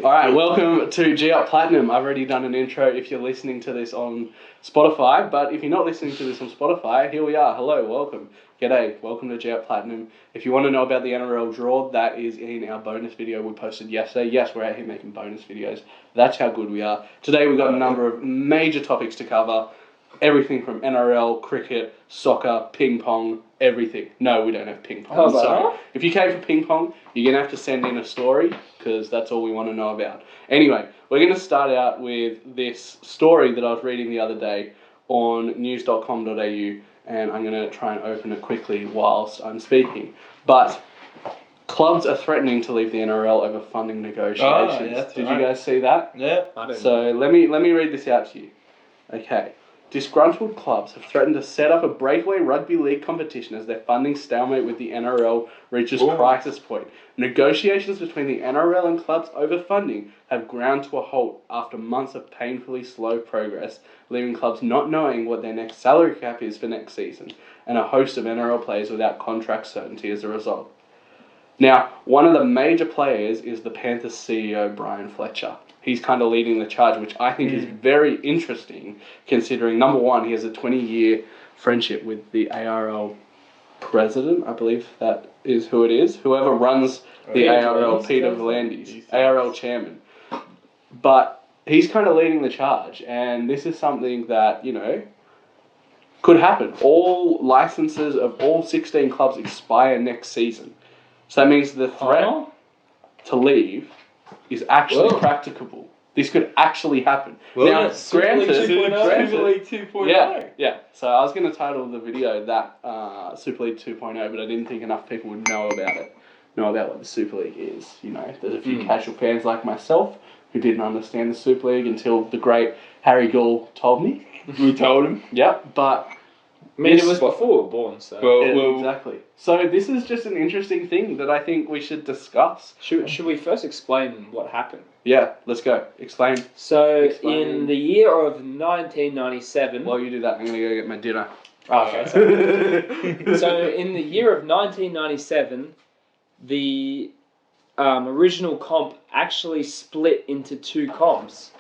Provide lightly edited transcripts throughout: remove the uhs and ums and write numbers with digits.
Alright, welcome to G Up Platinum. I've already done an intro if you're listening to this on Spotify, but if you're not listening to this on Spotify, here we are. Hello, welcome. G'day, welcome to G Up Platinum. If you want to know about the NRL draw, that is in our bonus video we posted yesterday. Yes, we're out here making bonus videos. That's how good we are. Today we've got a number of major topics to cover. Everything from NRL, cricket, soccer, ping pong, everything. No, we don't have ping pong. So if you came for ping pong, you're going to have to send in a story because that's all we want to know about. Anyway, we're going to start out with this story that I was reading the other day on news.com.au, and I'm going to try and open it quickly whilst I'm speaking. But clubs are threatening to leave the NRL over funding negotiations. Did you guys see that? Yeah. So let me read this out to you. Okay. Disgruntled clubs have threatened to set up a breakaway rugby league competition as their funding stalemate with the NRL reaches crisis point. Negotiations between the NRL and clubs over funding have ground to a halt after months of painfully slow progress, leaving clubs not knowing what their next salary cap is for next season, and a host of NRL players without contract certainty as a result. Now, one of the major players is the Panther CEO, Fletcher. He's kind of leading the charge, which I think is very interesting, considering, number one, he has a 20-year friendship with the ARL president. I believe that is who it is. Whoever runs the ARL, Peter V'ladys, ARL chairman. But he's kind of leading the charge, and this is something that, could happen. All licenses of all 16 clubs expire next season. So that means the threat to leave is actually practicable. This could actually happen. Now, Super League 2.0. Yeah. So I was going to title the video that Super League 2.0, but I didn't think enough people would know about it. Know about what the Super League is. There's a few casual fans like myself who didn't understand the Super League until the great Harry Gould told me. We told him. Yeah, but I mean, it was before we were born, so... Well, exactly. So this is just an interesting thing that I think we should discuss. Should we first explain what happened? Yeah, let's go. Explain. In the year of 1997... While you do that, I'm going to go get my dinner. Okay, so in the year of 1997, the original comp actually split into two comps,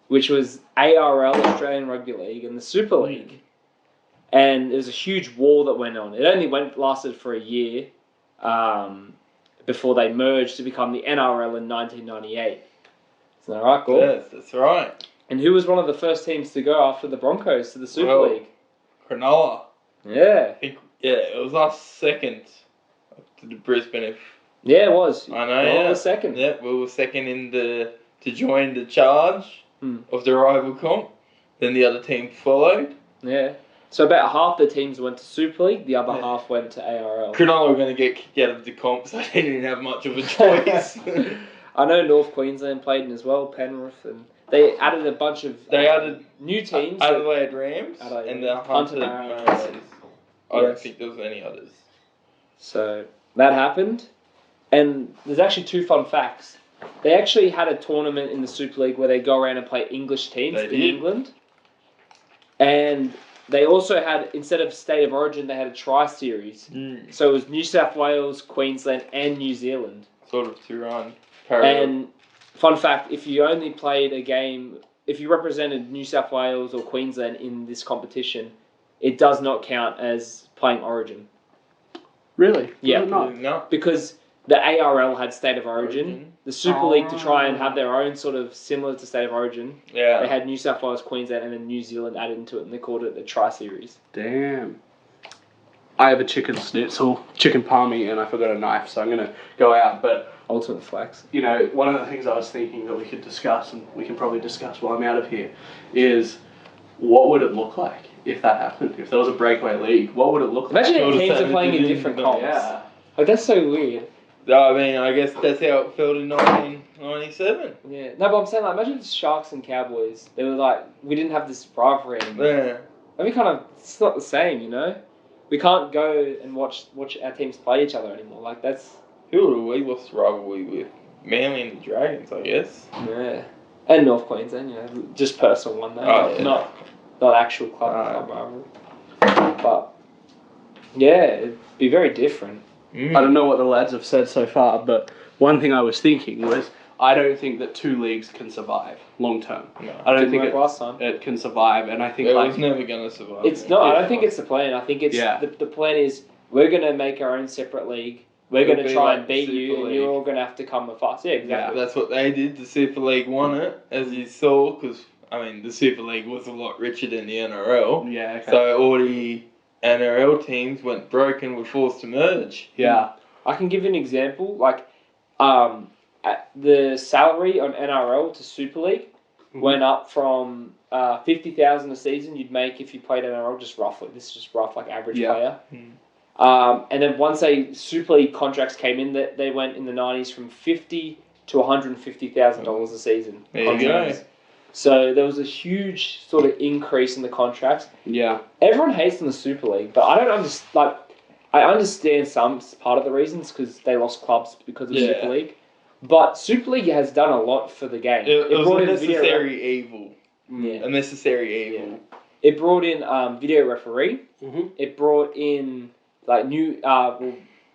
which was ARL, Australian Rugby League, and the Super League. And there was a huge war that went on. It only lasted for a year before they merged to become the NRL in 1998. Isn't that right, Gord? Yes, that's right. And who was one of the first teams to go after the Broncos to the Super League? Cronulla. Yeah. It was our second to the Brisbane. Yeah, it was. I know, We were second. Yeah, we were second to join the charge of the rival comp. Then the other team followed. Yeah. So about half the teams went to Super League, the other half went to ARL. Cronulla were going to get kicked out of the comp, so they didn't have much of a choice. I know North Queensland played in as well, Penrith, and they added a bunch of new teams. Adelaide Rams and the Hunter Mariners. I don't think there was any others. So that happened, and there's actually two fun facts. They actually had a tournament in the Super League where they go around and play English teams in England, and they also had, instead of State of Origin, they had a tri-series. So it was New South Wales, Queensland, and New Zealand. Sort of to run. And fun fact, if you only played a game, if you represented New South Wales or Queensland in this competition, it does not count as playing Origin. Really? Yeah. No. Because the ARL had State of Origin. The Super League, to try and have their own sort of similar to State of Origin, they had New South Wales, Queensland, and then New Zealand added into it, and they called it the Tri-Series. Damn. I have a chicken schnitzel, chicken palmy, and I forgot a knife, so I'm going to go out. But Ultimate flex. One of the things I was thinking that we could discuss, and we can probably discuss while I'm out of here, is what would it look like if that happened? If there was a breakaway league, what would it look like? Imagine if teams are playing in different comps. Yeah. Like, that's so weird. I mean, I guess that's how it felt in 1997. Yeah. No, but I'm saying, like, imagine if Sharks and Cowboys, they were like, we didn't have this rivalry anymore. Yeah. I mean, it's not the same, We can't go and watch our teams play each other anymore. Like, that's... Who would we lost the rivalry with? Manly and the Dragons, I guess. Yeah. And North Queensland, just personal one, though. Not actual club rivalry. But, yeah, it'd be very different. I don't know what the lads have said so far, but one thing I was thinking was I don't think that 2 leagues can survive long term. No. I don't think last time. it can survive, and I think It like was never going to survive. It's not. I don't think it's the plan. I think it's the plan is we're going to make our own separate league. We're going to try and beat you, and you're all going to have to come with us. Yeah, exactly. That's what they did. The Super League won it, as you saw, because the Super League was a lot richer than the NRL. Yeah. Okay. So all the NRL teams went broke and were forced to merge. Yeah. I can give you an example. Like, the salary on NRL to Super League went up from $50,000 a season you'd make if you played NRL, just roughly. This is just rough, like average player. And then once Super League contracts came in, they went in the 90s from $50,000 to $150,000 a season. There you go. So there was a huge sort of increase in the contracts. Yeah. Everyone hates on the Super League, but I don't understand. Like, I understand some part of the reasons because they lost clubs because of Super League. But Super League has done a lot for the game. It was a necessary evil. Yeah. A necessary evil. Yeah. It brought in video referee. Mm-hmm. It brought in like new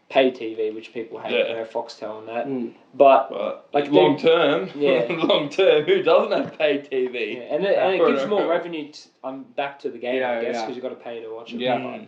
pay TV, which people hate. You know, Foxtel and that. But like long term, yeah, long term, who doesn't have paid TV? Yeah. And it gives more revenue back to the game, I guess, because you've got to pay to watch it. Yeah.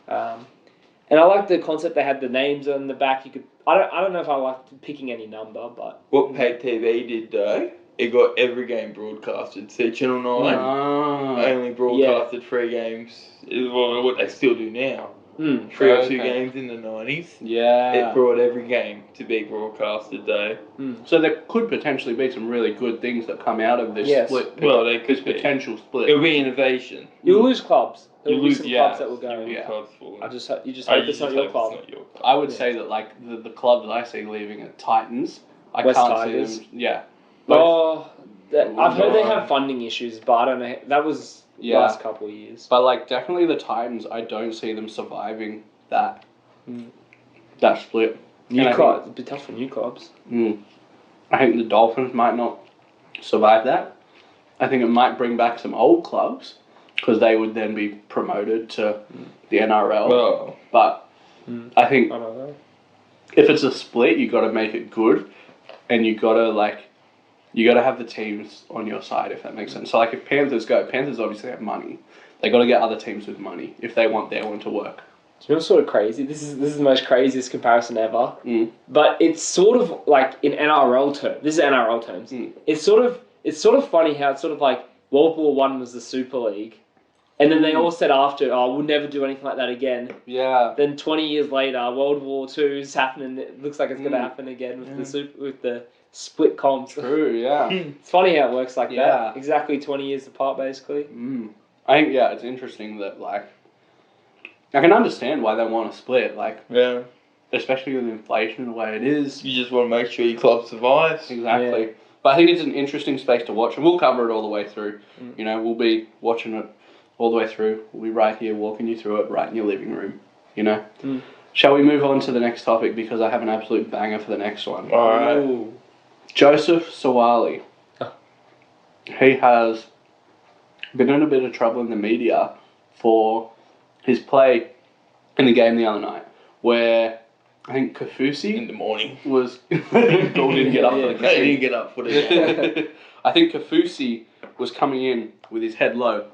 And I like the concept. They had the names on the back. You could. I don't know if I like picking any number, but what paid TV did though, it got every game broadcasted. So Channel 9 only broadcasted 3 games. Is what they still do now. 3 or 2 games in the 90s. Yeah. It brought every game to be broadcasted though. So there could potentially be some really good things that come out of this split. Well, there could be. Potential split. It'll be innovation. You'll lose clubs. You lose some clubs that will go. Yeah. You just hope it's not your club. I would say that like the clubs I see leaving are Titans. I West can't Tigers. see them. Yeah. I've heard they have funding issues, but I don't know. That was last couple of years. But like definitely the Titans, I don't see them surviving that split. New clubs, it'd be tough for new clubs. I think the Dolphins might not survive that. I think it might bring back some old clubs because they would then be promoted to the NRL. Oh. But I think I don't know. if it's a split, you got to make it good, and you got to have the teams on your side, if that makes sense. So like if Panthers obviously have money. They got to get other teams with money if they want their one to work. Do you know what's sort of crazy? This is the most craziest comparison ever. But it's sort of like in NRL terms. This is NRL terms. It's sort of funny how it's sort of like World War One was the Super League, and then they all said after, "Oh, we'll never do anything like that again." Yeah. Then 20 years later, World War Two is happening. It looks like it's going to happen again with the split comps. True. Yeah. It's funny how it works like that. Exactly 20 years apart, basically. I think it's interesting that like. I can understand why they want to split, especially with inflation the way it is. You just want to make sure your club survives. Exactly. Yeah. But I think it's an interesting space to watch, and we'll cover it all the way through. You know, we'll be watching it all the way through. We'll be right here walking you through it right in your living room, you know. Shall we move on to the next topic, because I have an absolute banger for the next one. All right. Joseph Sawali. He has been in a bit of trouble in the media for his play in the game the other night, where I think Kafusi in the morning was didn't get up for the game. He didn't get up for the game. I think Kafusi was coming in with his head low,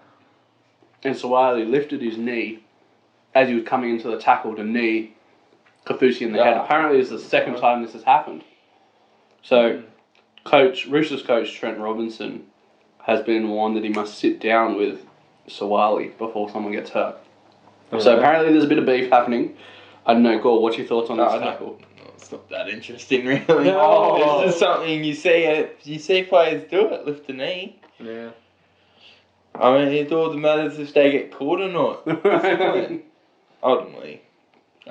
and Sawali lifted his knee as he was coming into the tackle to knee Kafusi in the head. Apparently, it's the second time this has happened. So, Roosters coach Trent Robinson has been warned that he must sit down with Sawali before someone gets hurt. So apparently there's a bit of beef happening. I don't know, Gore, what's your thoughts on this tackle? No, it's not that interesting, really. It's just something you see players do it, lift the knee. Yeah. I mean, it all matters if they get caught or not. Ultimately.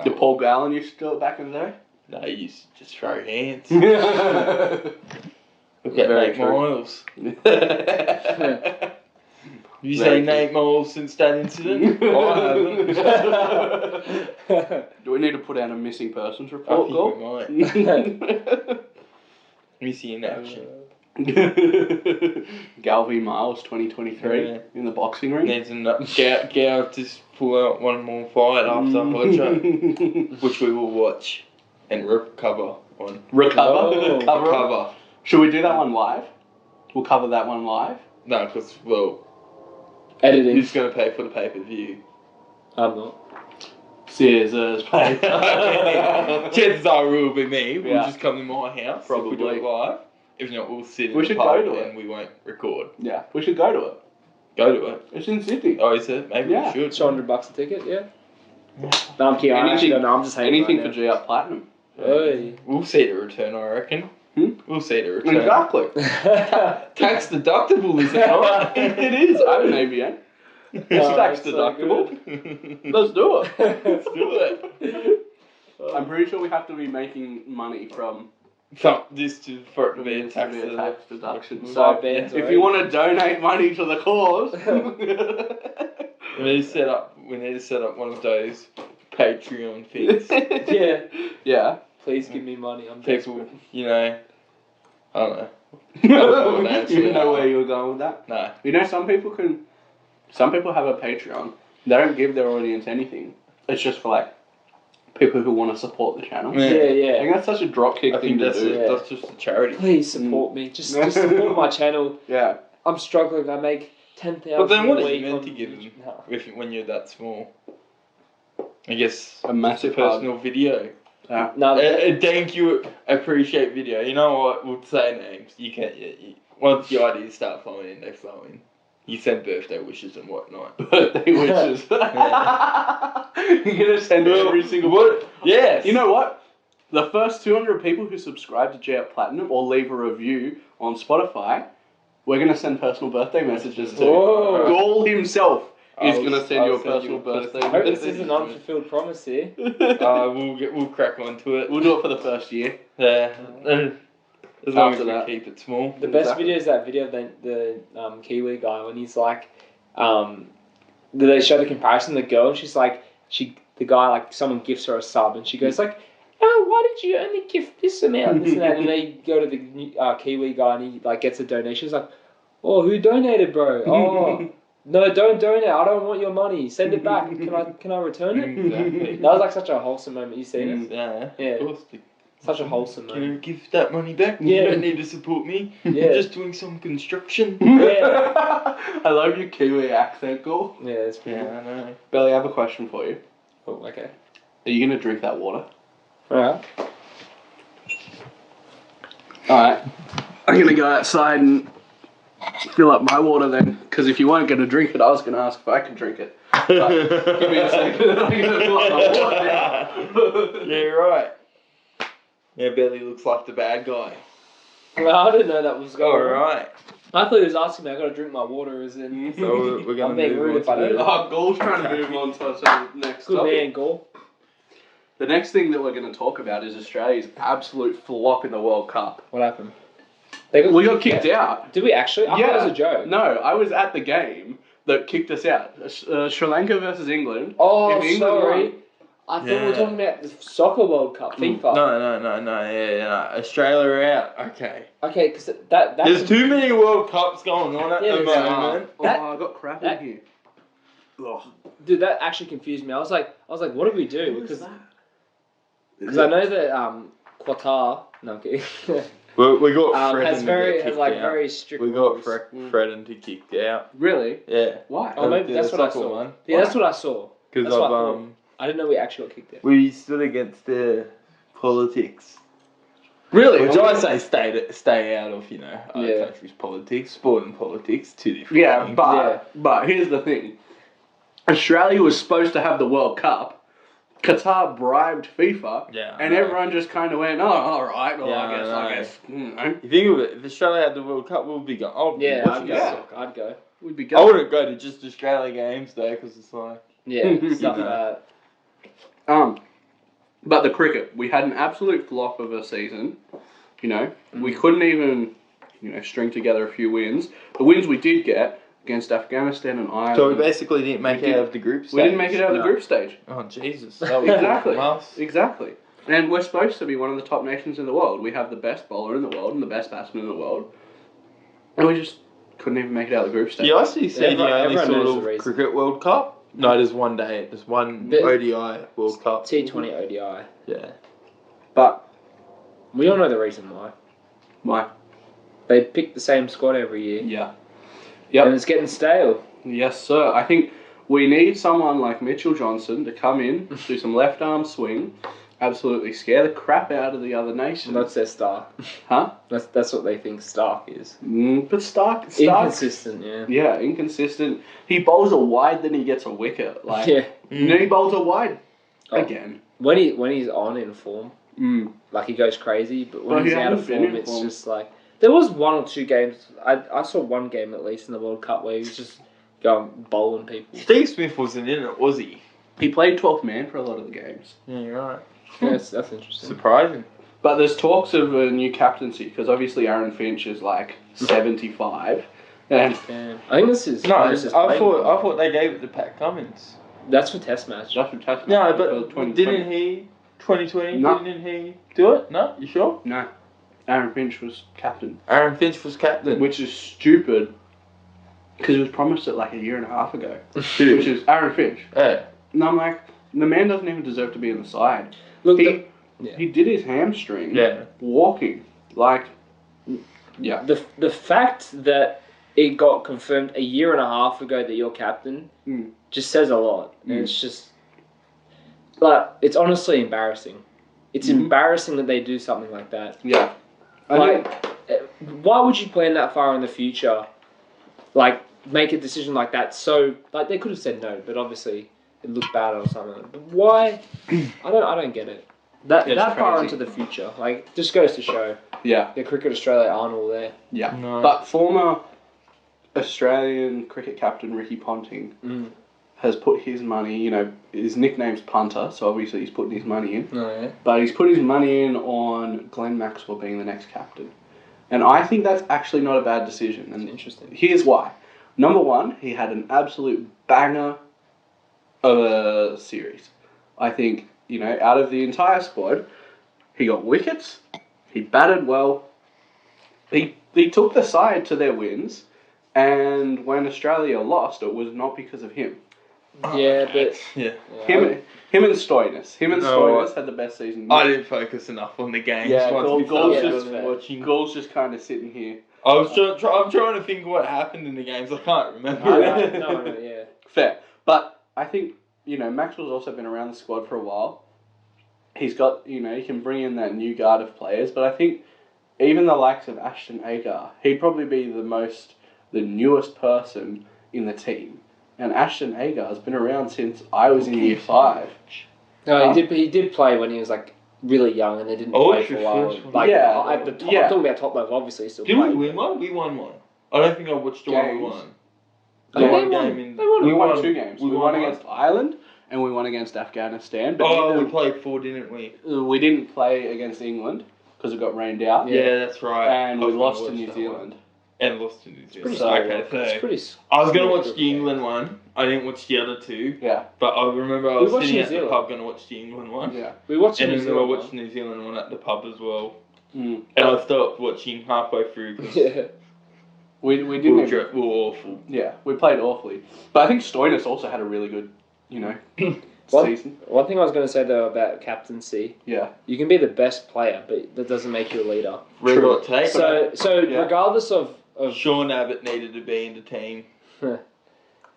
Did Paul Gallen used to do it back in the day? No, he used to just throw hands. Look at Nate Miles. Have you seen Nate Miles since that incident? I haven't. Do we need to put out a missing persons report, I think we might. Missing in action. Galvey Miles 2023 in the boxing ring. Needs Gal just pull out one more fight after Fletcher, which we will watch and recover on. Recover. Should we do that one live? We'll cover that one live. No, because, well, Editing. who's going to pay for the pay-per-view? I'm not. Scissors, paper. Chances are it will be me. We'll Yeah. just come to my house. Probably. If we do it live. If not, we'll sit in We the should pub go to and we won't record. Yeah, we should go to it. Go to it. It's in Sydney. Oh, is it? Maybe Yeah. we should. $200 a ticket, yeah. No, I'm kidding. I actually don't know. I'm just hating Anything right for G Up Platinum. Hey. We'll see the return, I reckon. We'll see the return. Exactly. Tax deductible, is it not? It is. I have an ABN. It's tax deductible. Let's do it. Let's do it. I'm pretty sure we have to be making money from For it to be a tax deduction. deduction. So bands, if right? you want to donate money to the cause, We need to set up one of those Patreon things. Yeah. yeah. Please give me money. I'm People, desperate. you know, I don't know. You didn't know where you were going with that. No. You know, some people have a Patreon. They don't give their audience anything. It's just for like people who want to support the channel. Yeah. Yeah, I yeah. think that's such a dropkick I thing think to do. that's just a charity. Please support me. Just support my channel. Yeah. I'm struggling. I make 10,000. But then what a are you week meant on to give them YouTube. No. when you're that small? I guess A massive it's a personal video. Yeah. No, A thank you, appreciate video. You know what? We'll say names. You can't. Once the ideas start flowing in, they flow in. You send birthday wishes and whatnot. Birthday wishes. You're gonna send every single one. Yes. You know what? The first 200 people who subscribe to J Up Platinum or leave a review on Spotify, we're gonna send personal birthday messages to. Whoa. Gaul himself is I'll- gonna send I'll you a send personal you a birthday I hope this message. is an unfulfilled promise here. We'll crack onto it. We'll do it for the first year. Yeah. As long After as we that. keep it small. The best Exactly. video is that video of the Kiwi guy when he's like, they show the comparison. The girl, she's like, the guy, like, someone gifts her a sub, and she goes like, "Oh, why did you only gift this amount, this and that?" And they go to the Kiwi guy, and he like gets a donation. He's like, "Oh, who donated, bro? Oh, no, don't donate. I don't want your money. Send it back. Can I return it?" Exactly. That was like such a wholesome moment. You seen it? Yeah. Yeah. Of course. Such a wholesome Can moment. you give that money back? Yeah. You don't need to support me. Yeah. I'm just doing some construction. Yeah. I love your Kiwi accent, Gaul. Yeah, it's pretty. Yeah, I know. Belly, I have a question for you. Oh, okay. Are you gonna drink that water? Alright. Alright. I'm gonna go outside and fill up my water then, because if you weren't gonna drink it, I was gonna ask if I could drink it. But give me a second. I'm gonna fill up my water. Yeah, you're right. Yeah, Belly looks like the bad guy. Well, I didn't know that was going on. Alright. I thought he was asking me, I gotta drink my water, as in. So we're gonna I'm being move rude on if I to don't. the- Oh, Gaul's trying to move on to the next Good topic. man, Gaul. The next thing that we're going to talk about is Australia's absolute flop in the World Cup. What happened? We got kicked out. Did we actually? I thought it was a joke. No, I was at the game that kicked us out. Sri Lanka versus England. Oh, If England sorry. won- I thought we were Yeah. talking about the Soccer World Cup, FIFA. No. Yeah. Australia are out. Okay. Okay, because that There's too many World Cups going on at Yeah, the there's- moment. That- I got crap that- in here. Ugh. Dude, that actually confused me. I was like, what do we do? What is that? Because I know that Qatar, no, I'm kidding, We got Fred has like very strict. We got rules. Fred and kicked out. Really? Yeah. Why? Oh, maybe The that's what I soccer saw. one. Yeah, that's what I saw. Because That's what I of thought. I didn't know we actually got kicked out. we stood against the politics. Really? Which I say stay out of, other Yeah. countries' politics, sport and politics, two different Yeah, things. but here's the thing. Australia was supposed to have the World Cup. Qatar bribed FIFA. Yeah, And I know. everyone just kind of went, oh, all right. Well, Yeah, I I guess. You think of it, if Australia had the World Cup, we'll be going. Oh, Yeah, watching I'd it. go. I'd go. We'd be I going. wouldn't go to just Australia games though, because it's like. Yeah, stuff Yeah. like But the cricket, we had an absolute flop of a season. We couldn't even, string together a few wins. The wins we did get against Afghanistan and Ireland. So we basically didn't make We it did- out of the group stage. we didn't make it out of the No. group stage. Oh Jesus! Exactly. Us. Exactly. And we're supposed to be one of the top nations in the world. We have the best bowler in the world and the best batsman in the world. And we just couldn't even make it out of the group stage. Yeah, I see. The Everyone- only everyone knows sort the of reason. cricket World Cup. No, there's one day. There's one The- ODI World Cup. T20 ODI. Yeah. But We all know the reason why. why? They pick the same squad every year. Yeah. Yep. And it's getting stale. Yes, sir. I think we need someone like Mitchell Johnson to come in, do some left arm swing, absolutely scare the crap out of the other nation. That's their star. Huh? That's what they think Stark is. But Stark Inconsistent, yeah. Yeah, inconsistent. He bowls a wide, then he gets a wicket. Like, Yeah. then he bowls a wide again. When he's on in form, like he goes crazy. But when he's out of form, it's just like there was 1 or 2 games. I saw one game at least in the World Cup where he was just going bowling people. Steve Smith wasn't in it, was he? He played 12th man for a lot of the games. Yeah, you're right. Yeah, that's interesting. Surprising. But there's talks of a new captaincy because obviously Aaron Finch is like 75, and I think this is I thought they gave it to Pat Cummins. That's for Test match. that's fantastic. No, but didn't he 2020? No. Didn't he do it? No, you sure? No, Aaron Finch was captain, Aaron Finch was captain. which is stupid because it was promised it like a year and a half ago, which is Aaron Finch. Yeah. And I'm like, the man doesn't even deserve to be in the side. Look, He did his hamstring walking. Like, yeah. The fact that it got confirmed a year and a half ago that you're captain just says a lot. And it's just, like, it's honestly embarrassing. It's embarrassing that they do something like that. Yeah. Why would you plan that far in the future? Like, make a decision like that so, like, they could have said no, but obviously it looked bad or something. But why? I don't get it. That far into the future, like, just goes to show. Yeah. The Cricket Australia aren't all there. Yeah. No. But former Australian cricket captain Rickey Ponting has put his money, his nickname's Panther, so obviously he's putting his money in. Oh, yeah. But he's put his money in on Glenn Maxwell being the next captain. And I think that's actually not a bad decision. And Interesting. Here's why. Number one, he had an absolute banger of a series. I think, out of the entire squad, he got wickets, he batted well, he took the side to their wins, and when Australia lost, it was not because of him. Yeah, but Him and Stoinis. Stoinis had the best season. I didn't focus enough on the games. Yeah, Gul's just kind of sitting here. I'm trying to think what happened in the games. I can't remember. No, yeah. Fair. But I think, Maxwell's also been around the squad for a while. He's got, he can bring in that new guard of players. But I think even the likes of Ashton Agar, he'd probably be the newest person in the team. And Ashton Agar has been around since I was in year 5. No, he did play when he was like really young, and they didn't play for a while. Like, at the top, I'm talking about top level, obviously. Still Did we win one? We won one. I don't think I watched the one we won. We won 2 games. We won against Ireland and we won against Afghanistan. But we played 4, didn't we? We didn't play against England because it got rained out. Yeah, that's right. And we lost to New Zealand. And lost to New Zealand. It's pretty. I was going to watch the England one. I didn't watch the other 2. Yeah. But I remember I was sitting at the pub going to watch the England one. Yeah. We watched and New then Zealand I watched the New Zealand one at the pub as well. And I stopped watching halfway through because we didn't. We were awful. Yeah, we played awfully. But I think Stoinis also had a really good, season. One thing I was going to say though about captaincy. Yeah. You can be the best player, but that doesn't make you a leader. True. Take. So regardless of Sean Abbott needed to be in the team.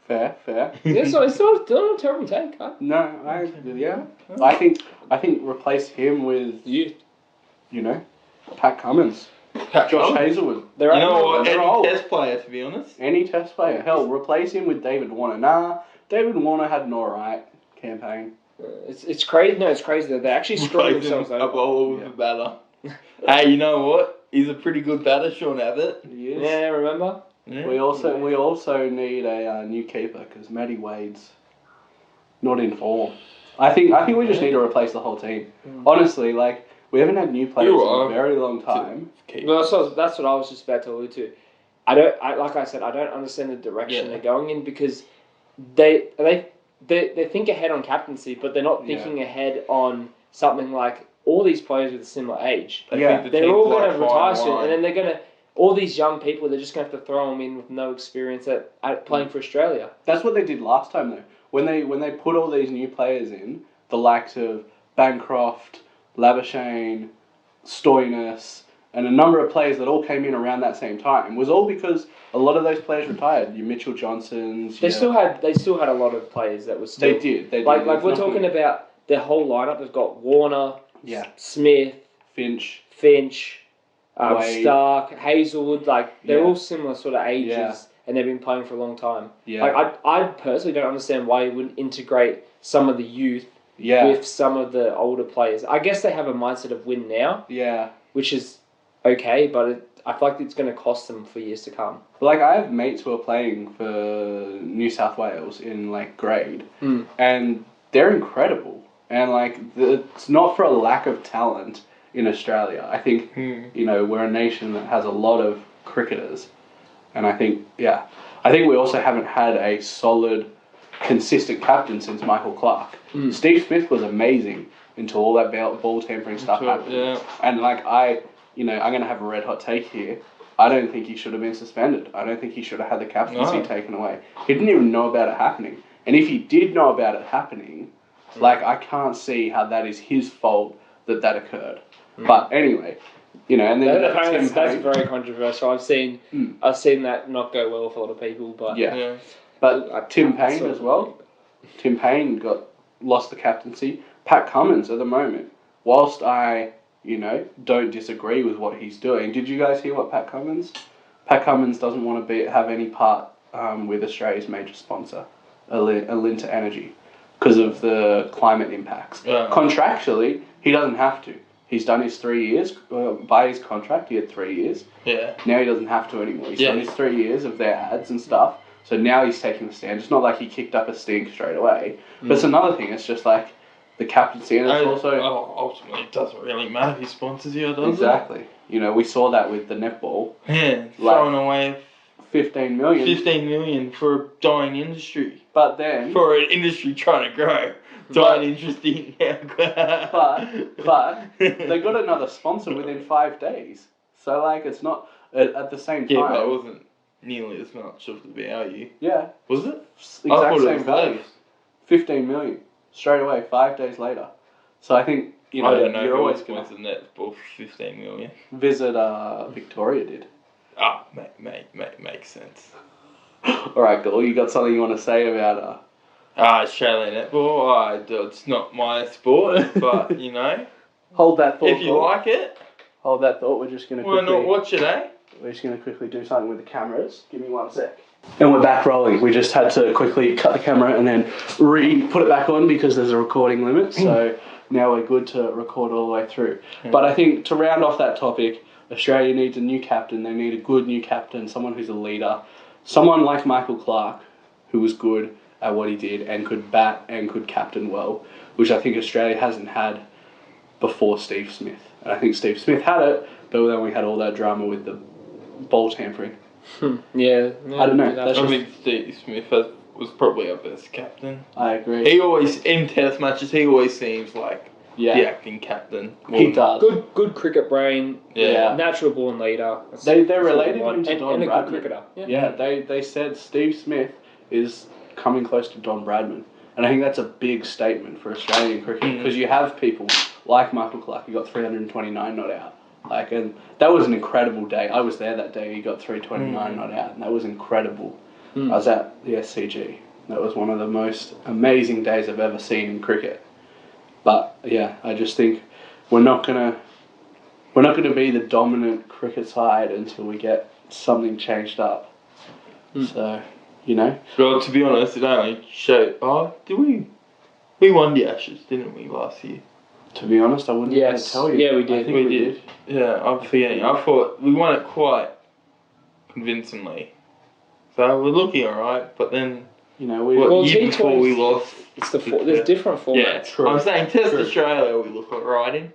Fair. It's not a terrible take, huh? No, I think replace him with Pat Cummins, Josh Hazelwood. Any test player, to be honest. Any test player. Hell, replace him with David Warner. Nah, David Warner had an alright campaign. It's crazy. No, it's crazy that they actually screwed themselves over. A batter. Hey, you know what? He's a pretty good batter, Sean Abbott. He is. Yeah, remember? Yeah. We also need a new keeper because Matty Wade's not in form. I think we just need to replace the whole team. Honestly, we haven't had new players in a very long time. Well, that's what I was just about to allude to. Like I said, I don't understand the direction they're going in because they think ahead on captaincy, but they're not thinking ahead on something like all these players with a similar age. They're all going to retire soon, and then they're going to. All these young people, they're just going to have to throw them in with no experience at playing for Australia. That's what they did last time, though. When they put all these new players in, the likes of Bancroft, Labuschagne, Stoinis, and a number of players that all came in around that same time was all because a lot of those players retired. Your Mitchell Johnsons. They still had a lot of players that were still. They did. Like we're talking about their whole lineup. They've got Warner, Smith, Finch, Stark, Hazelwood. Like they're all similar sort of ages, and they've been playing for a long time. Yeah. Like I personally don't understand why you wouldn't integrate some of the youth with some of the older players. I guess they have a mindset of win now. Yeah. Which is okay, but I feel like it's going to cost them for years to come. Like, I have mates who are playing for New South Wales in, like, grade, and they're incredible. And, like, it's not for a lack of talent in Australia. I think, you know, we're a nation that has a lot of cricketers, and I think we also haven't had a solid, consistent captain since Michael Clarke. Steve Smith was amazing until all that ball tampering stuff happened. Yeah. And, like, I'm going to have a red hot take here. I don't think he should have been suspended. I don't think he should have had the captaincy taken away. He didn't even know about it happening. And if he did know about it happening, like, I can't see how that is his fault that occurred. But anyway, you know, and then that's very controversial. I've seen that not go well for a lot of people, but But Tim Payne as well. Tim Payne lost the captaincy. Pat Cummins at the moment, whilst I don't disagree with what he's doing. Did you guys hear what Pat Cummins? Pat Cummins doesn't want to have any part with Australia's major sponsor, Alinta Energy, because of the climate impacts. Contractually, he doesn't have to. He's done his 3 years. By his contract, he had 3 years. Yeah. Now he doesn't have to anymore. He's done his 3 years of their ads and stuff. So now he's taking the stand. It's not like he kicked up a stink straight away. But it's another thing. It's just like the captaincy, and it's also... ultimately, it doesn't really matter who sponsors you, does it? Exactly. You know, we saw that with the netball. Yeah, throwing away... 15 million. 15 million for a dying industry. But then... For an industry trying to grow. Dying industry now. but they got another sponsor within 5 days. So, like, it's not... At the same time... Yeah, but it wasn't nearly as much of the value. Yeah. Was it? Exact same value. 15 million. Straight away, 5 days later. So I think, I don't know, you're always going to netball for 15 million. Visit Victoria did. Makes sense. Alright, Gul, you got something you want to say about Australian netball? It's not my sport, but, you know. Hold that thought. If you like it. Hold that thought, we're just going to quickly... Why not watch it, eh? We're just going to quickly do something with the cameras. Give me 1 sec. And we're back rolling. We just had to quickly cut the camera and then put it back on because there's a recording limit. So now we're good to record all the way through. But I think to round off that topic, Australia needs a new captain. They need a good new captain, someone who's a leader. Someone like Michael Clarke, who was good at what he did and could bat and could captain well, which I think Australia hasn't had before Steve Smith. And I think Steve Smith had it, but then we had all that drama with the ball tampering. Yeah. I don't know. I think Steve Smith was probably our best captain. I agree. He always, in test matches, he always seems like the acting captain. He does. Good cricket brain. Yeah. Natural born leader. They're related him to Don and Bradman. a good cricketer. Yeah, they said Steve Smith is coming close to Don Bradman. And I think that's a big statement for Australian cricket because you have people like Michael Clarke, who got 329 not out. Like, and that was an incredible day. I was there that day. He got 329 not out, and that was incredible. I was at the SCG. That was one of the most amazing days I've ever seen in cricket. But yeah, I just think we're not gonna be the dominant cricket side until we get something changed up. So, you know. Well, to be honest, it only showed. Did we? We won the Ashes, didn't we, last year? To be honest, I wouldn't even tell you. Yeah, we did. I think we did. Yeah, I'm forgetting. I thought we won it quite convincingly. So we're looking alright, but then, you know, year before we lost. It's there's different formats. Yeah, true. I'm saying Test Australia we look alright in.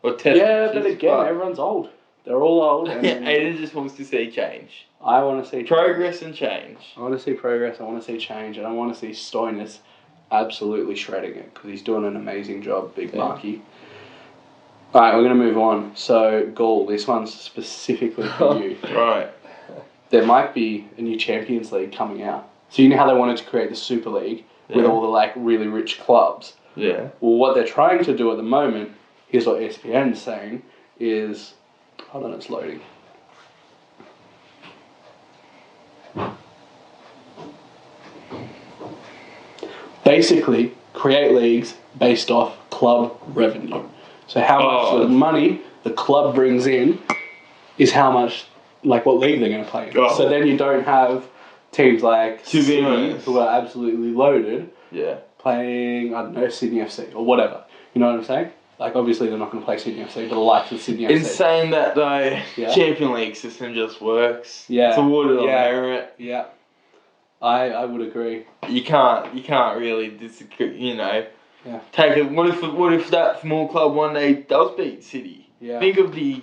Or Test but again, everyone's old. They're all old. And Aiden just wants to see change. I want to see progress and change. I want to see progress, I want to see change, and I want to see Stoinis absolutely shredding it because he's doing an amazing job, Big Marky. Alright, we're going to move on. So, Gul, this one's specifically for you. Right. There might be a new Champions League coming out. So you know how they wanted to create the Super League with all the like really rich clubs? Yeah. Well, what they're trying to do at the moment, here's what ESPN's saying, is Hold on, it's loading. Basically, create leagues based off club revenue. So how much the money the club brings in is how much, like what league they're going to play in. So then you don't have teams like Sydney, who are absolutely loaded, playing, I don't know, Sydney FC or whatever. You know what I'm saying? Like, obviously they're not going to play Sydney FC, but the likes of Sydney FC. In saying that, though, Champion League system just works. Yeah. It's awarded on merit. Yeah. I would agree. You can't really disagree, you know. Yeah. Take it. What if that small club one day does beat City? Yeah. Think of the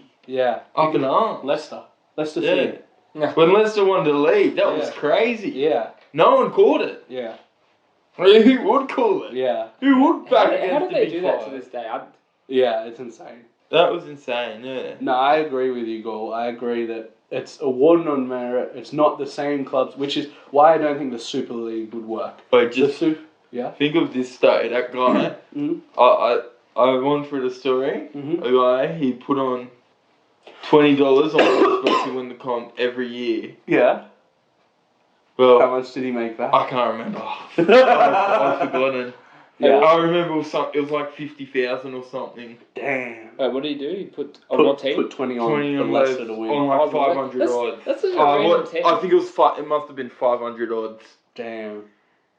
up and arms. Leicester City. Yeah. When Leicester won the league, that was crazy. Yeah. No one called it. Yeah. Who would call it? Yeah. Who would back against How did they the do Big that Five? to this day? Yeah, it's insane. That was insane, yeah. No, I agree with you, Gol. I agree that it's awarded on merit. It's not the same clubs, which is why I don't think the Super League would work. But just yeah. think of this though, that guy. I went through the story. A guy, he put on $20 on the to win the comp every year. Yeah. Well, how much did he make back? I can't remember. I've forgotten. Yeah. I remember it was like 50,000 or something. Damn. Wait, what did he do? He put on what team? Put 20 on for Leicester to win. On like 500 odds. That's a random team. I think it must have been 500 odds. Damn.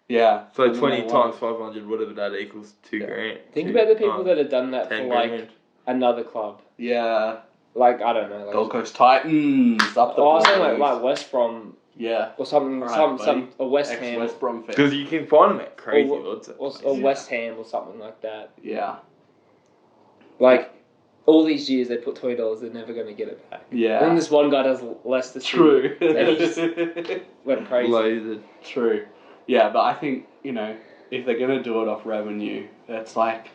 Yeah. So 20 times 500, whatever that equals, $2,000. Think about the people that have done that for like another club. Yeah. Like, I don't know. Like, Gold Coast Titans up the I was saying like West Brom. Yeah. Or something, Right, a West Ham. West Brom fan. Because you can find them at crazy odds. Or West Ham or something like that. Yeah. Like, all these years they put $20, they're never going to get it back. Yeah. And then this one guy does Leicester City. True. And he just went crazy. Loaded. True. Yeah, but I think, you know, if they're going to do it off revenue, it's like,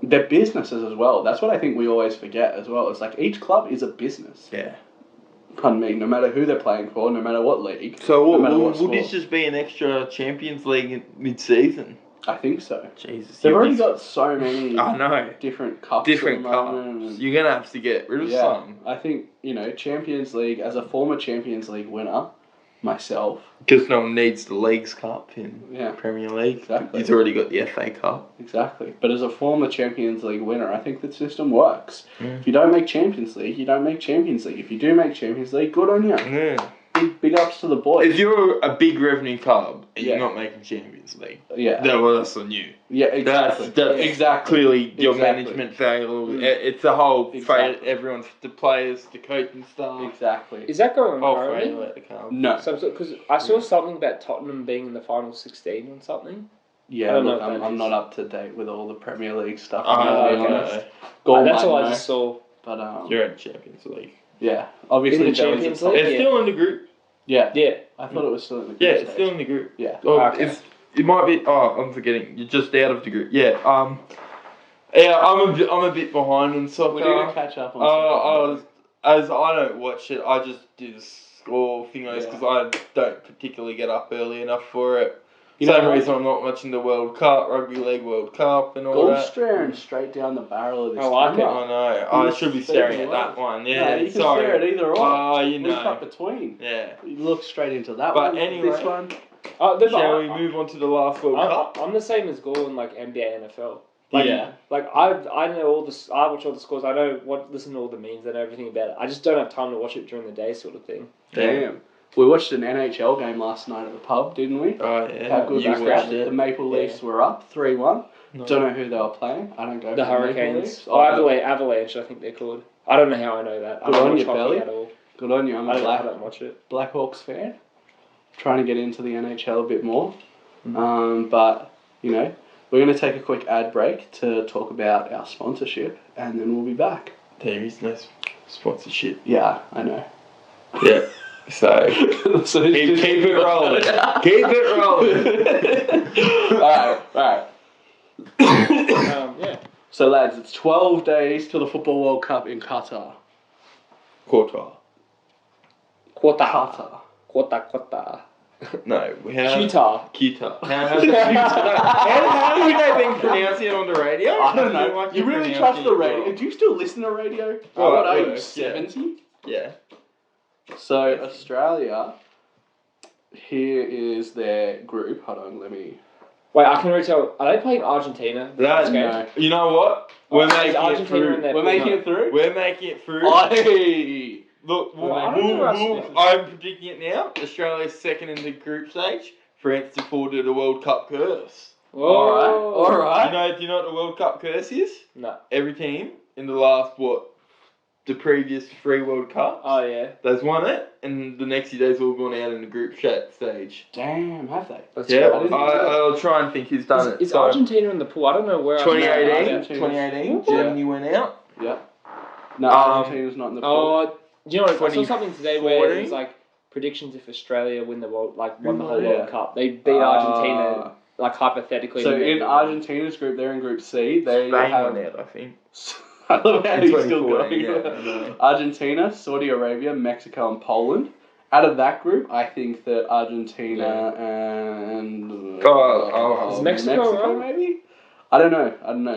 they're businesses as well. That's what I think we always forget as well. It's like each club is a business. Yeah. Pardon me, no matter who they're playing for, no matter what league. So no matter what would this sport. just be an extra Champions League mid-season? I think so. Jesus. They've already got so many I know. different cups. Different at the moment. cups. You're going to have to get rid of some. I think, you know, Champions League, as a former Champions League winner, myself. Because no one needs the Leagues Cup in Yeah. Premier League. Exactly. He's already got the FA Cup. Exactly. But as a former Champions League winner, I think the system works. Mm. If you don't make Champions League, you don't make Champions League. If you do make Champions League, good on you. Yeah. Big ups to the boys. If you're a big revenue club and Yeah. you're not making Champions League, Yeah. that's on you. Yeah, exactly. That's exactly. clearly your Exactly. management failure. Mm. It's a whole Exactly. everyone's the players, the coaching staff. Exactly. Is that going on Oh, currently? let it come. No. Because I saw something about Tottenham being in the final 16 or something. Yeah, I don't know look, if that I'm is. not up to date with all the Premier League stuff. Oh, to be okay. honest. Goal That's might all I know, just saw. But You're in Champions League. yeah, obviously In the there was Champions a- League? It's Yeah. still in the group. Yeah, Yeah. I thought it was still in the group Yeah, it's stage. still in the group. Yeah. Oh, Okay. it might be. Oh, I'm forgetting. You're just out of the group. Yeah. Yeah. I'm a bit behind on soccer. We're gonna catch up on. As I don't watch it, I just do the score thingos Yeah. because I don't particularly get up early enough for it. You Same know, reason I'm not watching the World Cup, Rugby League World Cup, and all Goal that. staring straight down the barrel of this. I like it. camera. I know. I should be staring at that one. Yeah. No, you can sorry. stare at either or. Oh, you Look know. up between. Yeah. You look straight into that But one. anyway. This one. Shall we move on to the last World Cup? I'm the same as Gordon, like NBA, NFL. Like, Yeah. Like I know all the I watch all the scores. I know listen to all the memes. I know everything about it. I just don't have time to watch it during the day, sort of thing. Damn. We watched an NHL game last night at the pub, didn't we? Oh yeah. How good You was watched that? it. The Maple Yeah. Leafs were up 3-1. No. Don't know who they were playing. I don't go The for Maple Hurricanes. Leafs. Oh, Avalanche, I think they're called. I don't know how I know that. I Good don't on watch you, hockey Belly. at all. Good on you. I'm I a don't watch it. Blackhawks fan. Trying to get into the NHL a bit more. But, you know, we're going to take a quick ad break to talk about our sponsorship, and then we'll be back. There is no sponsorship. Yeah, I know. Yeah. So So keep it rolling. Keep it rolling. Alright. Yeah. So, lads, it's 12 days to the Football World Cup in Qatar. Quarter. Quota. Qatar. Quota. No. Qatar. How have they been pronouncing it on the radio? I don't know. Like You really trust the radio? Do you still listen to radio? Well, What are at you, work, 70? Yeah. So, Australia, here is their group. Hold on, let me... Wait, I can retell. Are they playing Argentina? That's No. You know what? We're making it through. We're making it through? We're making it through. Aye. Look, I don't know how I'm predicting it now. Australia's second in the group stage. France defaulted a World Cup curse. Whoa. Alright. Do you know what the World Cup curse is? No. Every team in the last, the previous 3 World Cups, Oh, yeah. they've won it, and the next few days all gone out in the group chat stage. Damn, have they? That's Yeah, crazy. I'll try and think who's done it. Is So, Argentina in the pool? I don't know where. 2018, Germany went out. Yeah. No, Argentina's not in the pool. Oh, do you know what? I saw something today where 2014? it was like predictions if Australia won the won the whole Yeah. World Cup. They beat Argentina, like hypothetically. So in Argentina's group, they're in Group C. They Spain have... went out, I think. I love how In he's still 2014, going. yeah, I know. Argentina, Saudi Arabia, Mexico, and Poland. Out of that group, I think that Argentina and Is Mexico right? maybe. I don't know.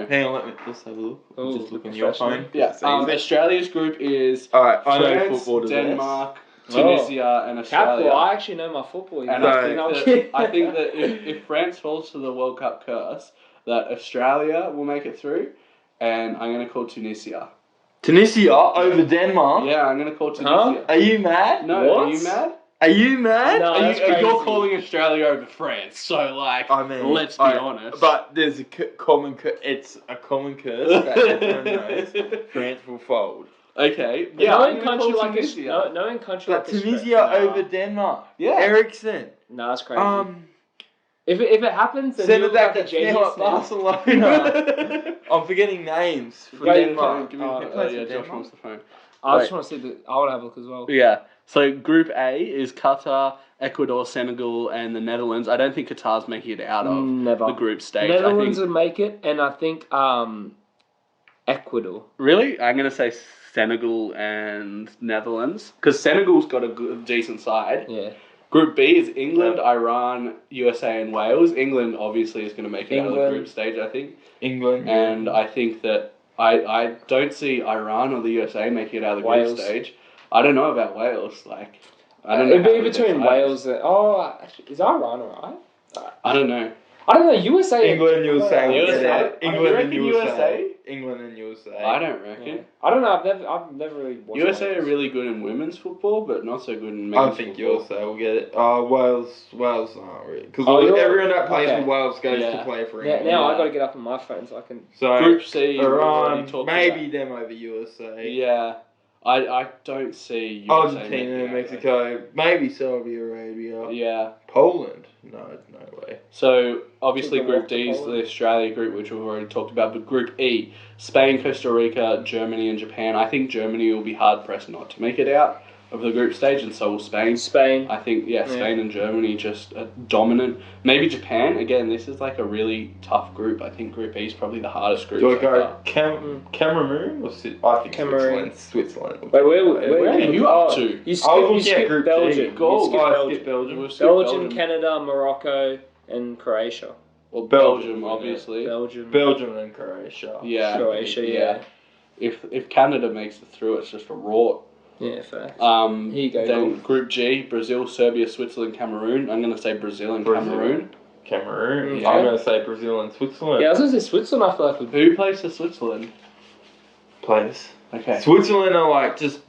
Hang on, let's have a look. Oh, Just look on your phone. Yeah. Australia's group is Alright, I know France, football to Denmark, Tunisia, and Australia. Capco, I actually know my football. And I think that if France falls to the World Cup curse, that Australia will make it through, and I'm going to call Tunisia. Tunisia over Denmark? Yeah, I'm going to call Tunisia. Are you mad? No, What? are you mad? Are you mad? No, that's You're crazy. calling Australia over France, so like, I mean, let's be honest. But there's a common it's a common curse that everyone knows. France will fold. Okay, Yeah, yeah, knowing I'm country call like Tunisia. knowing country But like Tunisia Australia. over Denmark. Yeah. Ericsson. No, that's crazy. If if it happens, then send you it look back like a to genius now. Barcelona. I'm forgetting names for Wait, Denmark. Give me Oh, the Who plays yeah, for Josh Denmark? wants the phone. I Wait. just want to see I want to have a look as well. Yeah. So Group A is Qatar, Ecuador, Senegal, and the Netherlands. I don't think Qatar's making it out of Never. the group stage. Netherlands I think, would make it, and I think Ecuador. really? I'm going to say Senegal and Netherlands. Because Senegal's got a good, decent side. Yeah. Group B is England, Iran, USA, and Wales. England obviously is going to make it out of the group stage, I think. England. And I think that I don't see Iran or the USA making it out of the group Wales. stage. I don't know about Wales. Like, I don't know. It'd how be good between their side Wales and actually, is Iran alright? is. I don't know. I don't know. USA. England, USA. will USA. get it. You England and reckon USA. USA? England and USA. I don't reckon. Yeah. I don't know. I've never really watched USA Wales. are really good in women's football, but not so good in men's I think football. USA will get it. Wales aren't really. Because you're- everyone that plays okay. for Wales goes Yeah. to play for Now, England. now Yeah. I got to get up on my phone so I can. So, Group C, we've already Iran, talked maybe them over USA. about. Yeah. I don't see USA making Argentina, it out, Mexico, maybe Saudi Arabia. though. Yeah. Poland? No way. So, obviously, Took a Group walk to D is Poland. the Australia group, which we've already talked about. But Group E, Spain, Costa Rica, Germany, and Japan. I think Germany will be hard-pressed not to make it out of the group stage, and so will Spain. Spain. I think, Spain and Germany just are dominant. Maybe Japan. Again, this is like a really tough group. I think Group E is probably the hardest group. Do I so go far. Cameroon or I think Cameroon. Switzerland. Wait, where are you up to? You I was skip, you looking at skip Group G. Belgium. Go. You skip I Belgium. skip Belgium. We'll skip Belgium, Canada, Morocco, and Croatia. Well, Belgium, Belgium, obviously. Belgium. and Croatia. Yeah. Croatia, yeah. If Canada makes it through, it's just a rort. Yeah, fair. Here you go, Then Golf. Group G, Brazil, Serbia, Switzerland, Cameroon. I'm going to say Brazil and Brazil. Cameroon. Cameroon. Yeah. I'm going to say Brazil and Switzerland. Yeah, I was going to say Switzerland, I feel like would Who plays for Switzerland? Players. Okay. Switzerland are like just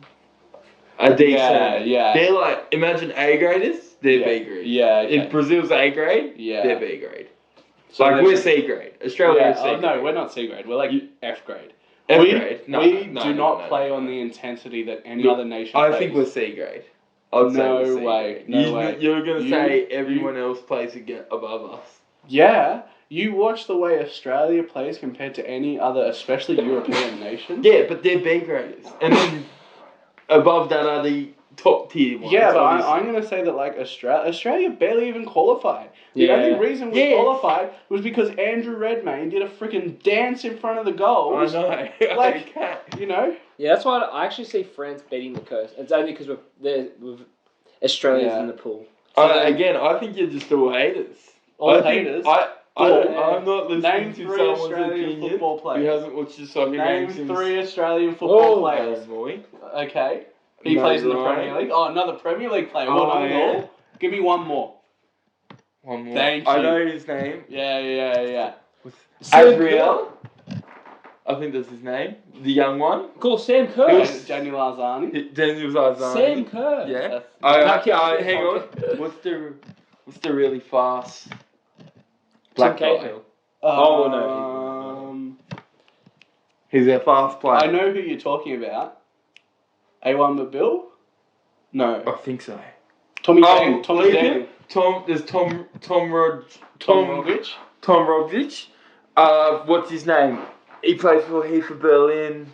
a decent. Yeah. They're like, imagine A graders, they're Yeah. B grade. Yeah. Okay. If Brazil's A grade, Yeah. they're B grade. So Like they're- we're C grade. Australia is C grade. no, we're not C grade. We're like F grade. F we grade. No, we no, do no, not no, play no, on no. the intensity that any Look, other nation I plays. think we're C grade. I'd say No we're C way, grade. no way. You're gonna You- say everyone else plays above us. Yeah. You watch the way Australia plays compared to any other, especially European nation. Yeah, but they're B graders, and then above that are the top tier ones. Yeah, but obviously. I'm going to say that like Australia barely even qualified. The Yeah. only reason we Yeah. qualified was because Andrew Redmayne did a freaking dance in front of the I goals. know. Like- I can't. You know? Yeah, that's why I actually see France beating the curse. It's only because Australia's Yeah. in the pool. Again, I think you're just all haters. Haters. I'm not listening Name to 3 someone's Australian opinion football who players. hasn't watched the soccer Name game since... 3 Australian football players. Boy. Okay. He plays in the Premier League. Oh, another Premier League player. Well, give me one more. One more. Thank you. I know his name. Yeah. Adriel. I think that's his name. The young one. Cool, Sam Kerr. Daniel Arzani. Daniel Zarzani. Sam Kerr. Yeah. Hang on. What's the really fast black Tim guy? Cahill. Oh, no. He's a fast player. I know who you're talking about. A1 Mabil? No. I think so. Tommy Dang. There's Tom Rogic. Tom Rogic. What's his name? He plays for Berlin.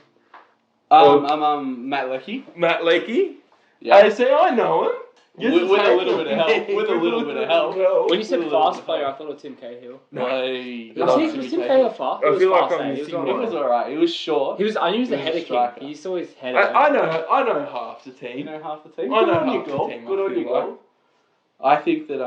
Matt Leckie. Matt Leckie. Yeah. I say I know him. With a little bit of help. When you said fast player, I thought it was Tim Cahill. No. Was Tim Cahill fast? I feel like fast, I'm He missing It was alright. He was short. I knew he was a He was a header striker. king. He used to always head it. I know half the team. You know half the team? I know Good on half you, the goal. team, Good I on you, feel goal. I think that,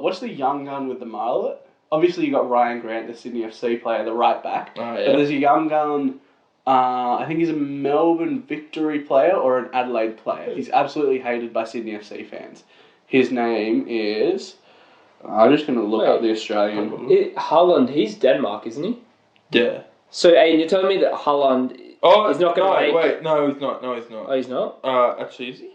what's the young gun with the mullet? Obviously, you got Ryan Grant, the Sydney FC player, the right back. Oh, But yeah. there's a young gun, I think he's a Melbourne Victory player or an Adelaide player. He's absolutely hated by Sydney FC fans. His name is... I'm just going to look up the Australian... Holland, he's Denmark, isn't he? Yeah. So, Aiden, you're telling me that Holland is not going to make... Wait, no, he's not. No, he's not. Oh, he's not? Actually, is he?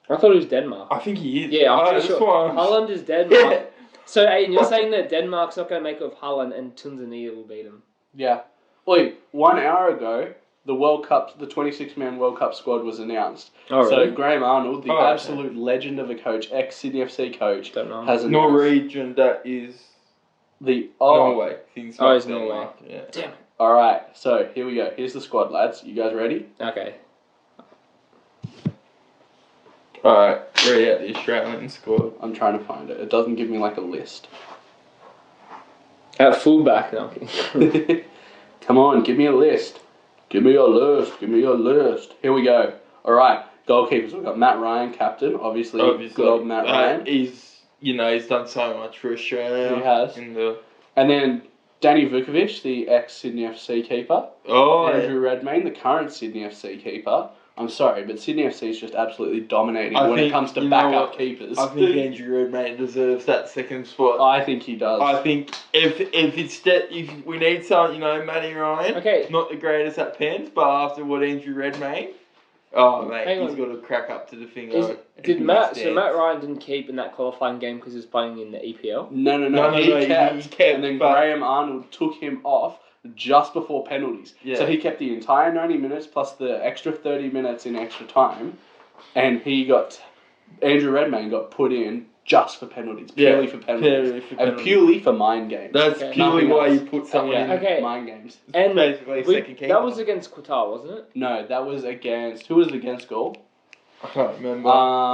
I thought he was Denmark. I think he is. Yeah, I'm pretty that's sure. why I'm- Holland is Denmark. So, Aiden, you're saying that Denmark's not going to make it with Holland and Tanzania will beat him? Yeah. Wait, 1 hour ago, the World Cup, the 26-man World Cup squad was announced. Oh, really? So Graham Arnold, the okay. absolute legend of a coach, ex-Sydney FC coach, Don't know. has announced Norwegian, that is Norway. It's Denmark. Norway. Yeah. Damn it. All right, so here we go. Here's the squad, lads. You guys ready? Okay. Alright, ready out the Australian squad. I'm trying to find it. It doesn't give me like a list. At fullback, no. I'm kidding. Come on, give me a list. Give me your list. Give me your list. Here we go. All right, goalkeepers. We've got Matt Ryan, captain. Obviously. Good old Matt Ryan. He's done so much for Australia. He has. And then Danny Vukovic, the ex-Sydney FC keeper. Oh, Andrew Redmayne, the current Sydney FC keeper. I'm sorry, but Sydney FC is just absolutely dominating when it comes to backup keepers. I think Andrew Redmayne deserves that second spot. I think he does. I think if we need some, Matty Ryan. Okay. Not the greatest at pens, but after what Andrew Redmayne, oh mate, Hang he's on. got to crack up to the finger. So Matt Ryan didn't keep in that qualifying game because he was playing in the EPL? No. He kept, and then but- Graham Arnold took him off just before penalties. Yeah. So he kept the entire 90 minutes plus the extra 30 minutes in extra time, and Andrew Redmayne got put in just for penalties, purely for penalties, and purely for mind games. That's purely why you put someone in Okay. mind games. And basically second keeper. that was against Qatar, wasn't it? No, that was against, who was it against goal? I can't remember. It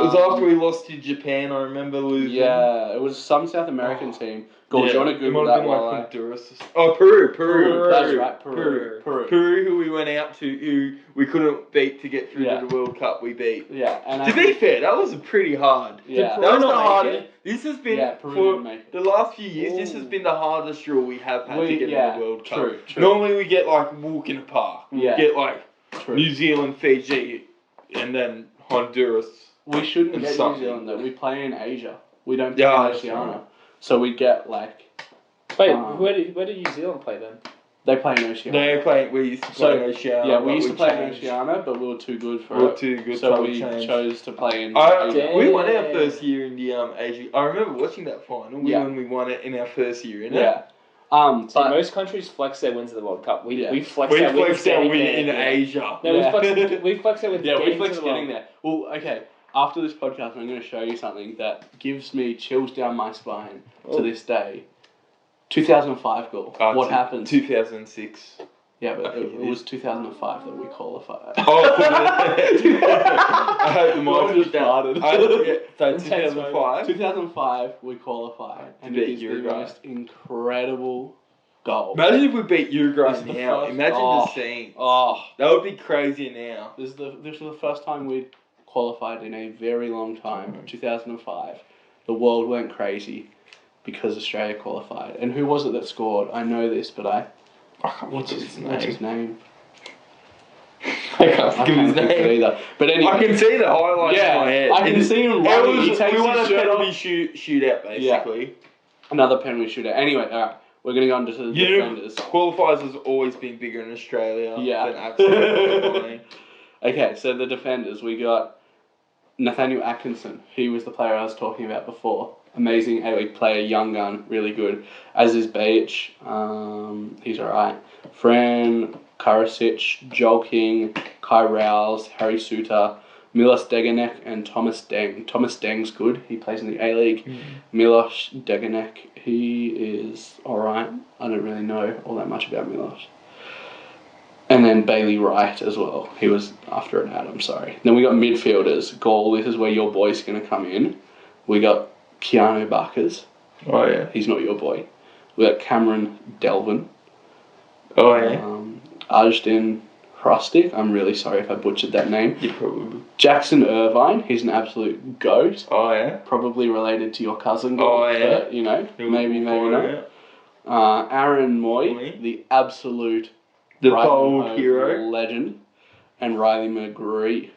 was after we lost to Japan. I remember losing. Yeah, it was some South American team. Go, do you want to Google that while I... Honduras. Oh, Peru. That's right, Peru. Peru, who we went out to, who we couldn't beat to get through to the World Cup, we beat. Yeah, and to be fair, that was a pretty hard. Yeah. That was the not hardest. This has been, Peru for didn't make it. the last few years, this has been the hardest draw we have had to get in the World Cup. True. Normally we get like walk in a park. We get like True. New Zealand, Fiji, and then Honduras. We shouldn't and get something. New Zealand though. We play in Asia. We don't play Yeah, in Oceania. So we get like... Wait, where did New Zealand play then? They play in Oceania. We used to play in Oceania. Yeah, we used to play in changed. Oceania, but we were too good for We were it. too good, So so we changed. chose to play in Asia. We won our first year in the Asia. I remember watching that final when we won it in our first year, innit? Yeah. See, But most countries flex their wins of the World Cup. We flex We our wins flexed our win getting in there. Asia. No, we flex our wins yeah, we getting flex to the getting World there. Well, okay. After this podcast, I'm going to show you something that gives me chills down my spine to this day. 2005 goal. What happened? 2006. Yeah, but it was 2005 that we qualified. Oh, I hope the mic was down. So Intense 2005. 2005 we qualified, and it is the most incredible goal. Imagine if we beat Uruguay This is the now. first- Imagine the scene. Oh, That would be crazy now. this was the first time we'd qualified in a very long time, 2005. The world went crazy because Australia qualified. And who was it that scored? I know this, but what's his name? I can't think of his name either. But anyway, I can see the highlights in my head. I can see him running. We won a penalty shootout, basically. Yeah. Another penalty shootout. Anyway, alright. We're going to go on to the defenders. Qualifiers has always been bigger in Australia than absolutely. Okay, so the defenders. We got Nathaniel Atkinson. He was the player I was talking about before. Amazing A-League player, young gun, really good. As is Beach. He's alright. Fran Karasic, Joel King, Kai Rouse, Harry Suter, Milos Deganek, and Thomas Deng. Thomas Deng's good. He plays in the A-League. Milos Deganek, he is alright. I don't really know all that much about Milos. And then Bailey Wright as well. He was after an ad, I'm sorry. Then we got midfielders. Goal, this is where your boy's going to come in. We got Keanu Barkers. Oh, yeah. He's not your boy. We got Cameron Delvin. Oh, yeah. Ajdin Hrustic. I'm really sorry if I butchered that name. You probably. Jackson Irvine. He's an absolute goat. Oh, yeah. Probably related to your cousin. Oh, yeah. But, you know, maybe not. Aaron Moy, the absolute bold hero legend, and Riley McGree.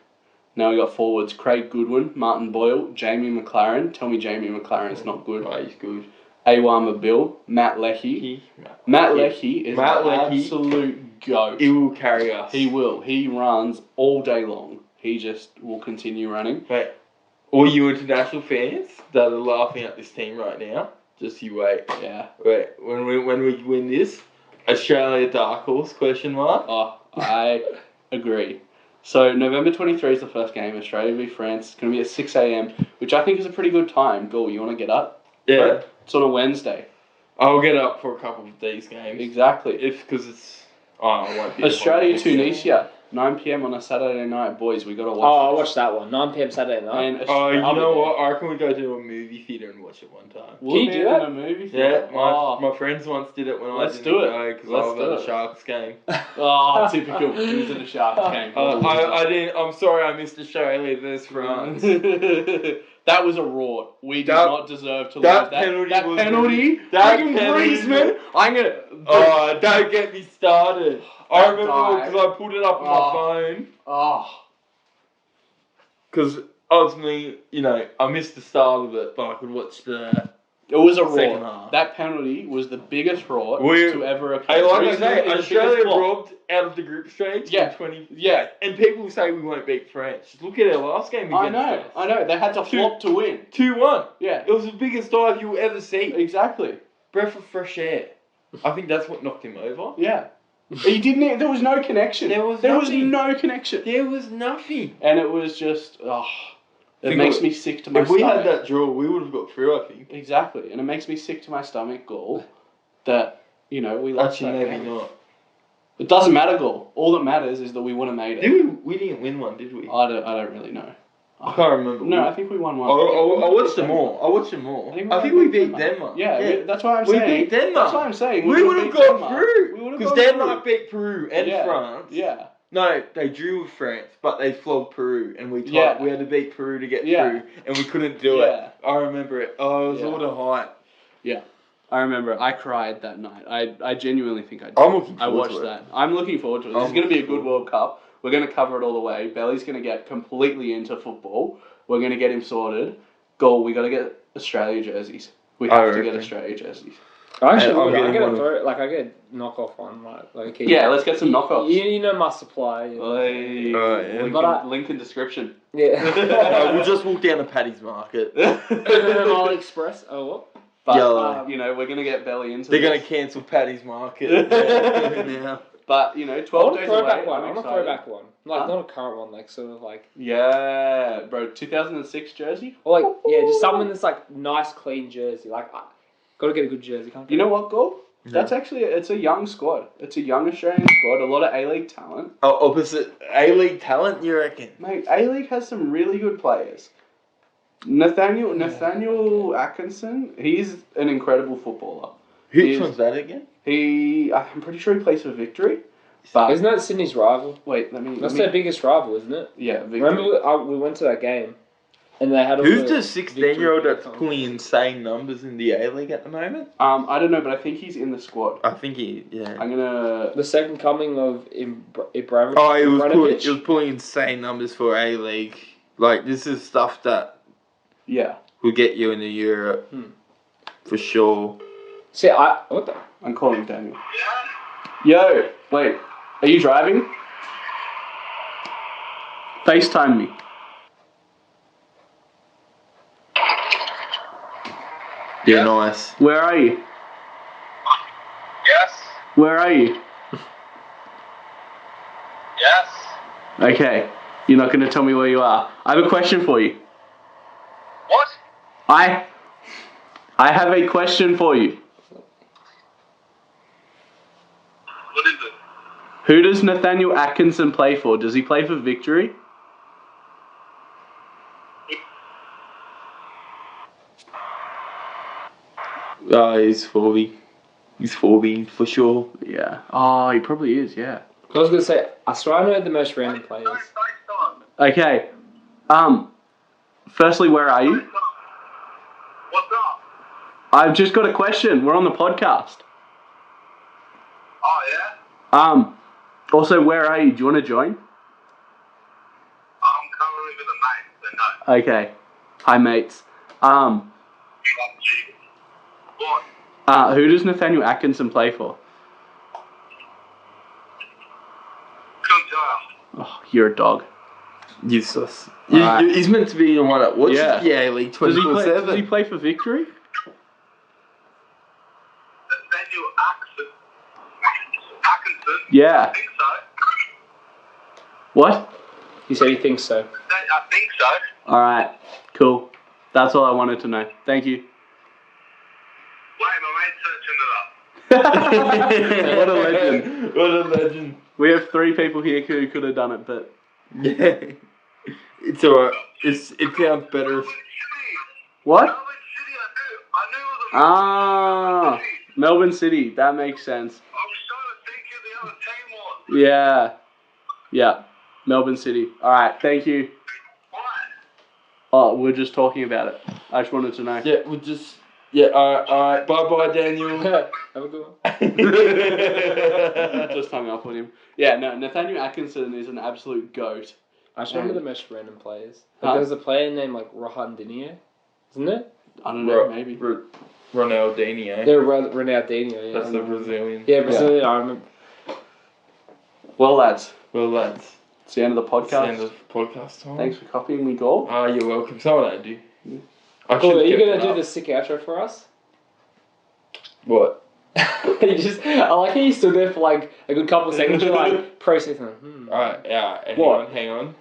Now we got forwards Craig Goodwin, Martin Boyle, Jamie McLaren. Tell me Jamie McLaren's not good. Oh, he's good. Awama Bill, Matt Leckie. Matt Leckie is an absolute goat. He will carry us. He will. He runs all day long. He just will continue running. Wait, all you international fans that are laughing at this team right now, just you wait. Yeah. Wait, when we win this, Australia dark horse, question mark? Oh, I agree. So November 23 is the first game, Australia v France. It's going to be at 6 a.m, which I think is a pretty good time. Go, you want to get up? Yeah. Right? It's on a Wednesday. I'll get up for a couple of these games. Exactly. Because it's... Oh, I won't be... Australia, Tunisia, 9 p.m. on a Saturday night. Boys, we got to watch I watched that one. 9 p.m. Saturday night. And you know what? I reckon we go to a movie theatre and watch it one time. Can you do that? In a movie theatre? Yeah, my friends once did it when I didn't go because I was at a Sharks game. Oh, typical. He was at a Sharks game. I didn't... I'm sorry I missed Australia versus France. That was a rort. We did not deserve to lose that. That penalty. Griezmann. I'm gonna. Oh, don't get me started. I remember because I pulled it up on my phone. Oh. Because ultimately, you know, I missed the start of it, but I could watch the. It was a second rort. half. That penalty was the biggest rort to ever occur. Hey, like I say, Australia robbed out of the group stage. Yeah. 20. Yeah. And people say we won't beat France. Look at our last game against us. I know. They had to flop to win. 2-1. Yeah. It was the biggest dive you'll ever see. Exactly. Breath of fresh air. I think that's what knocked him over. Yeah. He didn't. There was no connection. There was no connection. There was nothing. And it was just. It makes me sick to my stomach. If we had that draw, we would have got through, I think. Exactly. And it makes me sick to my stomach, Gaul, that, you know, we lost. Actually, maybe not. It doesn't matter, Gaul. All that matters is that we would have made it. We didn't win one, did we? I don't really know. I can't remember. No, I think we won one. I watched them all. I think we beat Denmark. Yeah, that's why I'm saying. We beat Denmark. That's why I'm saying. We would have got through. Because Denmark beat Peru and France. Yeah. No, they drew with France, but they flogged Peru, and we had to beat Peru to get through, and we couldn't do it. I remember it. Oh, it was all the hype. Yeah. I remember I cried that night. I genuinely think I did. I'm looking forward to it. I watched that. I'm looking forward to it. This is going to be a good World Cup. We're going to cover it all the way. Belly's going to get completely into football. We're going to get him sorted. Goal, we got to get Australia jerseys. We have to get Australia jerseys. I get a knockoff one, like let's get some knockoffs. You know my supply. Link in description. Yeah. We'll just walk down to Paddy's Market. AliExpress. Oh, what? But, you know, we're going to get Belly into They're going to cancel Paddy's Market. Yeah. But, you know, 12 days away. I want a throwback one. Like, not a current one, like, sort of like... Yeah, bro, 2006 jersey? Or, like, just someone that's, like, nice, clean jersey. Like, got to get a good jersey, can't you know what, Gold? Yeah. That's actually, it's a young squad. It's a young Australian squad, a lot of A-League talent. Oh, opposite A-League talent, you reckon? Mate, A-League has some really good players. Nathaniel Atkinson, he's an incredible footballer. Which one's that again? I'm pretty sure he plays for Victory. But Isn't that Sydney's rival? wait, That's their biggest rival, isn't it? Yeah, Victory. Remember we went to that game, and they had all Who's the the 16-year-old that's Victory pulling insane numbers in the A-League at the moment? I don't know, but I think he's in the squad. I think yeah. I'm gonna. The second coming of Ibrahimovic. Oh, he Ibrahimovic? was pulling insane numbers for A-League. Like, this is stuff that Yeah. will get you into Europe. For sure. See, what the? I'm calling Daniel. Yo, wait. Are you driving? FaceTime me. Yeah, nice. Where are you? Yes. Where are you? Yes. Okay. You're not going to tell me where you are. I have a question for you. What? I have a question for you. What is it? Who does Nathaniel Atkinson play for? Does he play for Victory? He's 40. He's 40 for sure. Yeah. Oh, he probably is, yeah. I was gonna say, I swear I know the most random players. Okay. Firstly, where are you? What's up? I've just got a question. We're on the podcast. Oh, yeah? Also, where are you? Do you want to join? I'm currently with a mate, so no. Okay. Hi, mates. What? Who does Nathaniel Atkinson play for? Couldn't tell. Oh, you're a dog. Useless. Alright. He's meant to be the one that watches Yeah. the A-League Does he 24/7. play for Victory? Nathaniel Atkinson? Yeah. I think so. What? He said he thinks so. I think so. Alright. Cool. That's all I wanted to know. Thank you. Wait, my mate's searching it up. What a legend. What a legend. We have 3 people here who could have done it, but... Yeah. It's alright. It sounds better. Melbourne City. What? Melbourne City, I knew it was a Ah, City. Melbourne City. That makes sense. I was trying to think who the other team was. Yeah. Yeah. Melbourne City. Alright, thank you. What? Oh, we're just talking about it. I just wanted to know. Yeah, we'll just... Yeah, alright. Bye-bye, Daniel. Have a good one. Just hung up on him. Yeah, no, Nathaniel Atkinson is an absolute goat. I just remember the most random players. Huh? There was a player named like Ronaldinho, isn't it? I don't know, maybe. Ronaldinho. They're Ronaldinho, yeah. That's the Brazilian. Yeah, Brazilian. I remember. Well, lads, Well, lads. it's the end of the It's the podcast. end of podcast time. Thanks for copying me, Goal. You're welcome. Someone I do. I Cool, should've are you kept gonna it do up. the sick outro for us? What? I like how you stood there for like a good couple of seconds. You're like processing. Alright, yeah. What? Hang on.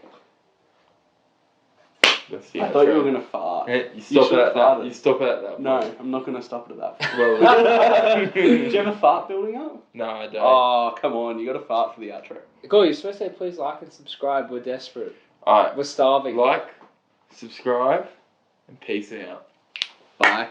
That's the I thought you were outro. gonna fart. Yeah, you should've stop it at that. farted. You stop it at that. No, point. I'm not gonna stop it at that. Well, Did you have a fart building up? no, I don't. Oh, come on, you gotta fart for the outro. Cool, you're supposed to say please like and subscribe. We're desperate. Alright, We're starving. like, subscribe, and peace out. Bye.